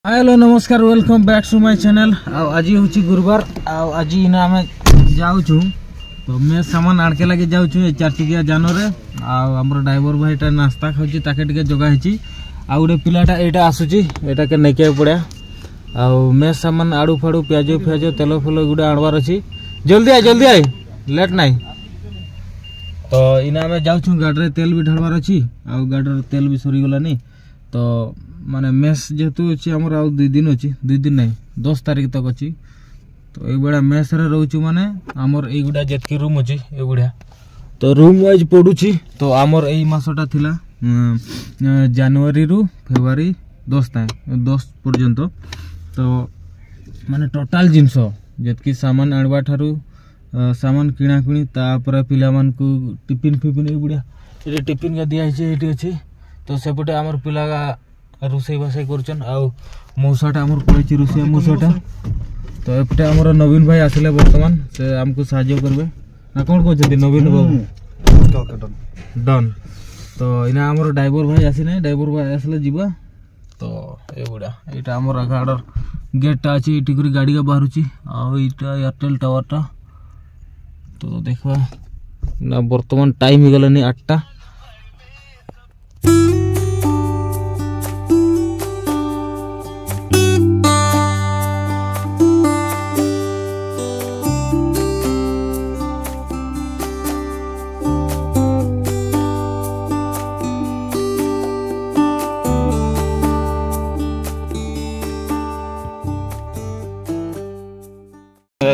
Hello नमस्कार welcome back to my channel. आज हूँ गुरुवार आज इना आम जाऊँ तो मैं सामान आड़के लगे जाऊँ चार चकिया जान आमर ड्राइवर भाईटा नास्ता खाऊँ ताके जगह आ गोटे पिलाटा यहाँ आसूची यहाँ के नहीं पड़ा मैं सामान आड़ू फाड़ू प्याज फियाज तेल फेल गुटे आणवार अच्छी जल्दी आए लेट नाई तो इना आम जाऊँ गाड़ी में तेल भी ढालवार अच्छी गाड़ी तेल भी सरीगलानी तो माने मेस जेहेतु अच्छी आमर आ 2 दिन अच्छी 2 दिन नहीं 10 तारीख तक अच्छी तो ये बड़ा मेस रे रोचु माने आमर ए गुडा जेतकी रूम अच्छी ए गुडा तो रूम वाइज पड़ुची तो आमर ए मासटा थिला जनवरी रु फेब्रुआरी 10 पर्यंत तो माने टोटाल जिनस जेतकी सामान आणवा ठारू सामान किणा किणी तापर पिला मान को टिफिन फिफिन ए गुडा ए टिफिन का दिया है एटी अच्छी तो सेपटे आमर पिला रोसई बासई करछन आ मौसाटा आमर पड़े रोसई मौसाटा तो एपटे आमर नवीन भाई आसिले वर्तमान से हमको साहाय्य करबे ना कोन कहछथि नवीन बाबू डन तो इना आमर ड्राइवर भाई आसी नै ड्राइवर भाई आसले जीवा तो ए बुडा एटा आमर गाडर गेटटा अछि इटी करी गाड़ी का बाहरुची आ एटा एयरटेल टावरटा तो देखवा ना वर्तमान टाइम ही गलनी 8टा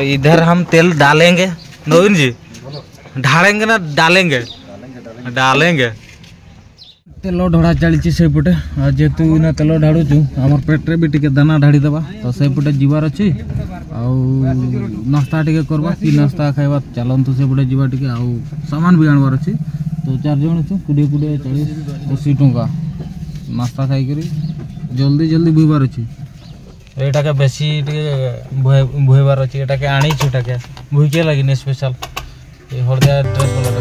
इधर हम तेल डालेंगे नवीन जी ढालेंगे ना डालेंगे तेल ढड़ा चली से पटे जेहेतु इना तेल ढाड़ू आमर पेट्रे भी टिके दाना ढाड़ी देवा तो से पटे जीवार अच्छी नास्ता टिके करवा कि नास्ता खाइबा चलतु से पटे जीवा टिके सामान भी आणवार अच्छी तो 4 जन अच्छे 20 40 80 टंका नास्ता खाई जल्दी बुहबार अच्छी एटा के बेसी बुहबार अच्छी एटा के आनी छुटा के बुह के लगी स्पेशल ये हरदिया ड्रेस वाला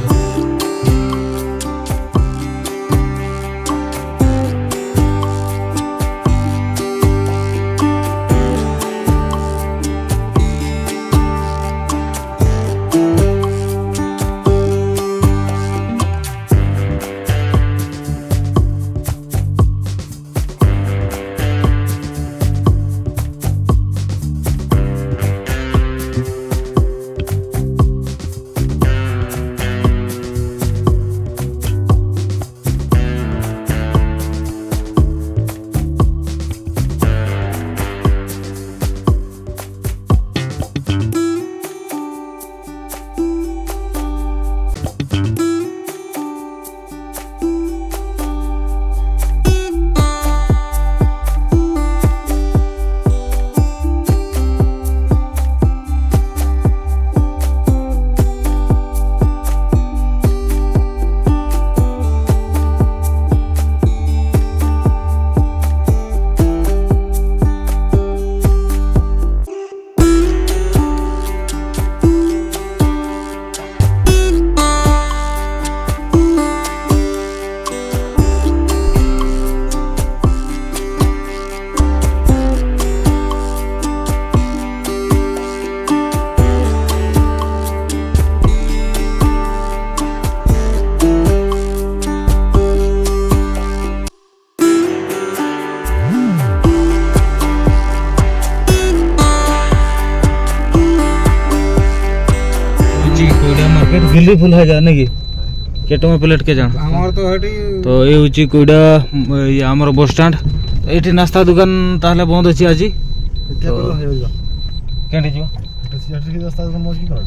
गिल्ली फुल है जाने की केटो में प्लेट के जान हमर तो ये होची कोइडा ये हमर बस स्टैंड एठी नाश्ता दुकान ताहले बंद अछि आजी केंडी जो नाश्ता दुकान मौज की कर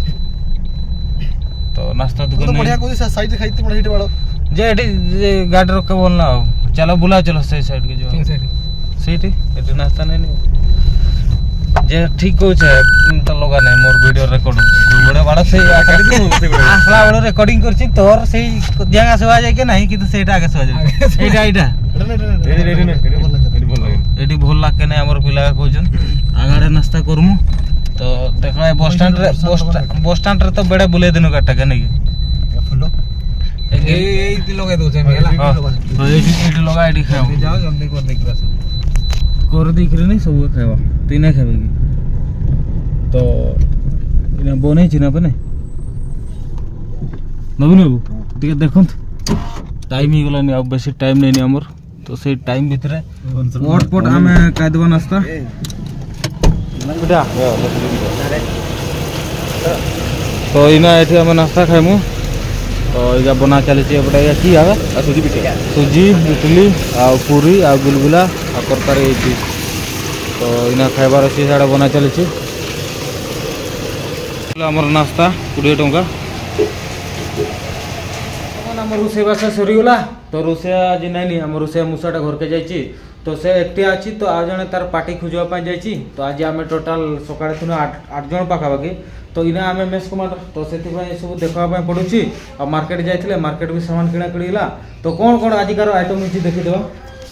तो नाश्ता दुकान तो बढ़िया कोई साइड खाइते बड़ा हिट बाड़ो जे एठी गाड़ी रोक के बोलना चलो बुला चलो सही साइड के जो सही एठी नाश्ता नहीं जे ठीक को तो लगा नहीं मोर वीडियो रिकॉर्ड बड़े बड़ा से आसला बड़े रिकॉर्डिंग करछि तोर से जगह से आ जाय के नहीं कि तो सेटा आगे से आ जाय एटा एडी भल लाग के नहीं हमर पिला कहजन आगाड़े नाश्ता करमु तो देखा बस स्टैंड रे तो बड़े बुले दिनो काटा के नहीं फुलो ए लगा दो से मेला हां तो एडी लगा एडी खाओ जाओ जल्दी कर देख कर देख नहीं सब खावा तो इना खावे कि तो इना बनै छी ना पने नवीन बाबू टिके देखो टाइम ही गलानी अब बेसी टाइम नहीं हमर तो से टाइम भितरे पट आमे काय देबा नाश्ता बेटा तो इना एठी हम नाश्ता खाइमु तो इगा बना चले छी एपटा या की आवे सुजी पिठा सुजी इडली आ पूरी आ गुलगुला आ तरकारी छी तो इना खाइबार अछि साडा बना चले छी हमर नाश्ता 20 टंका आम रोसे बासा सरीगला तो रोसे आज नाई आम रोसे मुसाटा घर के जाइए तो से एकटे अच्छी तो आज जने तार पार्टी खोजापी जाइए तो आज आम टोटाल सका 8 जन पाखापाखि तो इना आम मेस कमांडर तो से सब देखापी पड़ुची आ मार्केट जाइए मार्केट भी सामान किଣା किणीला तो कौन कौन आजिकार आइटम होती देखीद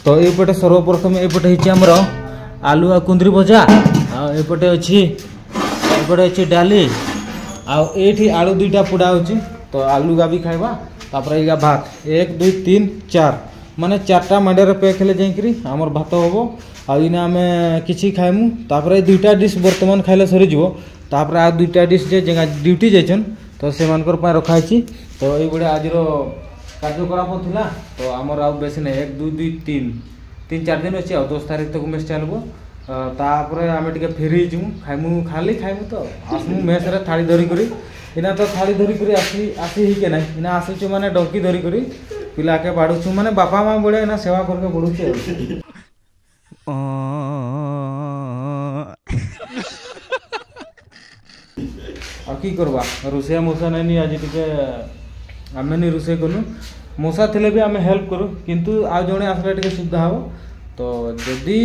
तो ये सर्वप्रथम एपटे होमर आलू आ कुंदरी भजा आएपटे अच्छी डाली आठी आलू 2टा पोड़ा हो तो आलू का भी खाइबा तापर इगा भात 1 2 3 4 माने 4टा मांडे पैक हेले जाइकरी हमर भात होबो आ इना आमे किछि खाइमु तापर 2टा डिश वर्तमान खाइले सरी जिवो तापर आ 2टा डिश जे जगह ड्यूटी जाइछन तो से मानकर पा रखा छी तो एई बडे आजिरो कार्यक्रम थिला तो हमर आ बेसी नै 1 2 2 3 4 दिन अछि आ 10 तारिख तक मेस चलबो तापर आमे टिके फेरी जिमु खाइमु खाली खाइमु तो आसमु मेस रे थाली धरी करी इना तो थाली धरी करी आसी ही के ना इना आसुचु माने डोकी धरी करी पिला के बाडुचु माने बापा मां बडे इना सेवा करके बडुचु आ की करबा रोसे मोसा नहीं आज टिके आमे नहीं रोसे कनु मोसा थिले भी आमे हेल्प करू किंतु आ जणे आसले टिके सुविधा हो तो जदी